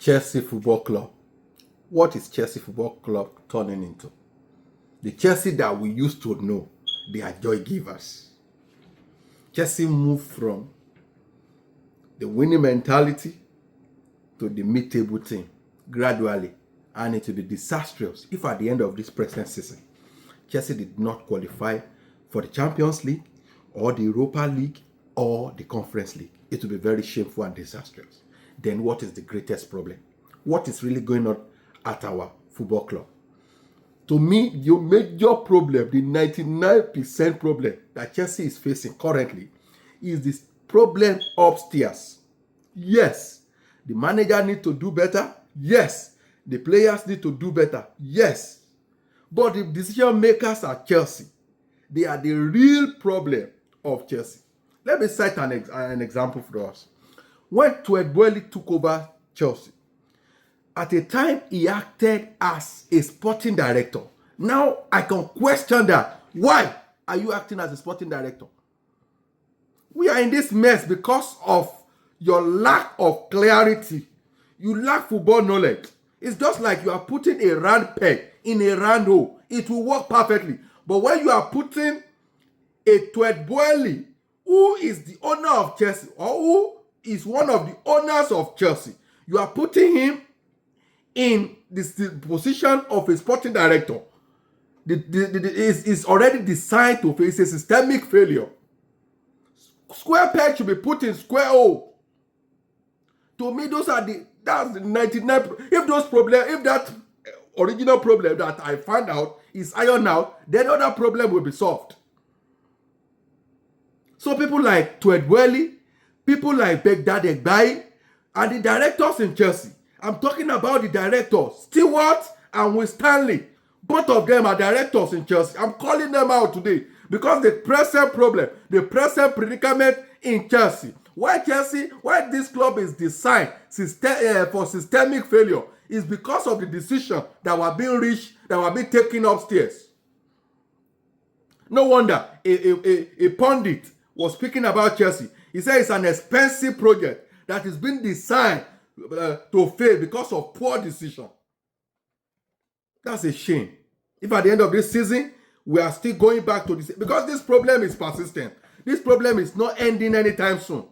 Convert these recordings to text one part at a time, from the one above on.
Chelsea Football Club. What is Chelsea Football Club turning into? The Chelsea that we used to know, they are joy givers. Chelsea moved from the winning mentality to the mid-table team gradually, and it will be disastrous if at the end of this present season, Chelsea did not qualify for the Champions League or the Europa League or the Conference League. It will be very shameful and disastrous. Then what is the greatest problem? What is really going on at our football club? To me, the major problem, the 99% problem that Chelsea is facing currently is this problem upstairs. Yes, the manager needs to do better. Yes, the players need to do better. Yes, but the decision makers at Chelsea, they are the real problem of Chelsea. Let me cite an example for us. When Boehly took over Chelsea, at a time he acted as a sporting director. Now I can question that. Why are you acting as a sporting director? We are in this mess because of your lack of clarity. You lack football knowledge. It's just like you are putting a round peg in a round hole. It will work perfectly. But when you are putting a Boehly, who is the owner of Chelsea, or who is one of the owners of Chelsea, you are putting him in the position of a sporting director. It's already designed to face a systemic failure. Square peg should be put in square hole. To me, that's the 99. If those problems, if that original problem that I found out is ironed out, then other problem will be solved. So people like Boehly, people like Boehly Eghbali, and the directors in Chelsea. I'm talking about the directors, Stewart and Will Stanley. Both of them are directors in Chelsea. I'm calling them out today because the present problem, the present predicament in Chelsea, why this club is designed for systemic failure, is because of the decision that were being reached, that were being taken upstairs. No wonder a pundit was speaking about Chelsea. He said it's an expensive project that is being designed to fail because of poor decision. That's a shame. If at the end of this season, we are still going back to this, because this problem is persistent. This problem is not ending anytime soon.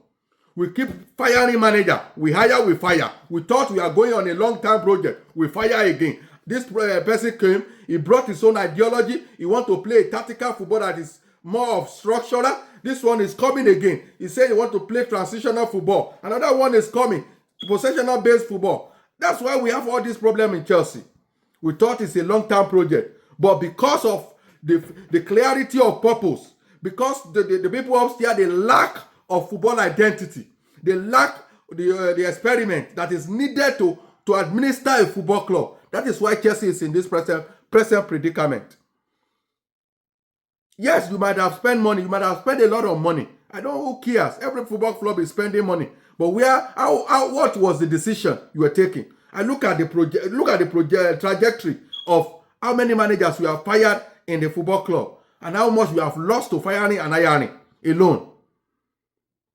We keep firing manager. We hire, we fire. We thought we are going on a long-term project. We fire again. This person came, he brought his own ideology. He wants to play a tactical football that is more of structural. This one is coming again. He said he wants to play transitional football. Another one is coming, possessional-based football. That's why we have all this problem in Chelsea. We thought it's a long-term project. But because of the clarity of purpose, because the people upstairs, they lack of football identity, they lack the experiment that is needed to administer a football club. That is why Chelsea is in this present predicament. Yes, you might have spent money, you might have spent a lot of money. I don't know, who cares? Every football club is spending money. But what was the decision you were taking? I look at the trajectory of how many managers we have fired in the football club and how much we have lost to firing and hiring alone.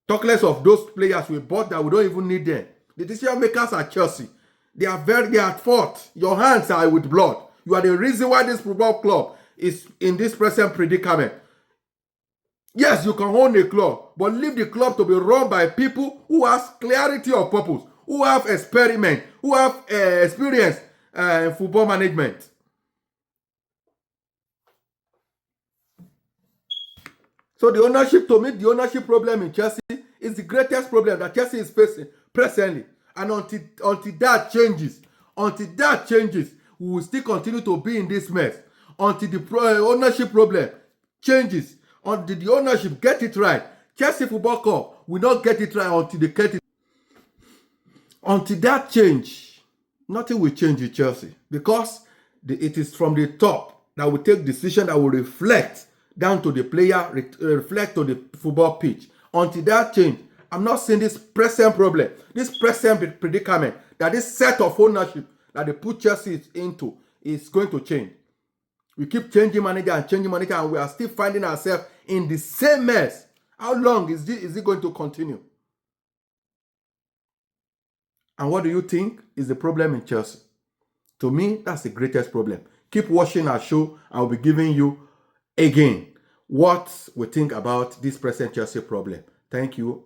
Talk less of those players we bought that we don't even need them. The decision makers at Chelsea, they are at fault. Your hands are with blood. You are the reason why this football club is in this present predicament. Yes, you can own a club, but leave the club to be run by people who have clarity of purpose, who have experiment, who have experience in football management. So the ownership, to me, the ownership problem in Chelsea is the greatest problem that Chelsea is facing presently. And until that changes, we will still continue to be in this mess. Until the ownership problem changes, until the ownership get it right, Chelsea Football Club will not get it right until they get it. Until that change, nothing will change in Chelsea, because it is from the top that we take decision that will reflect down to the player, reflect to the football pitch. Until that change, I'm not seeing this present problem, this present predicament, that this set of ownership that they put Chelsea into is going to change. We keep changing manager, and we are still finding ourselves in the same mess. How long is it going to continue? And what do you think is the problem in Chelsea? To me, that's the greatest problem. Keep watching our show. I'll be giving you again what we think about this present Chelsea problem. Thank you.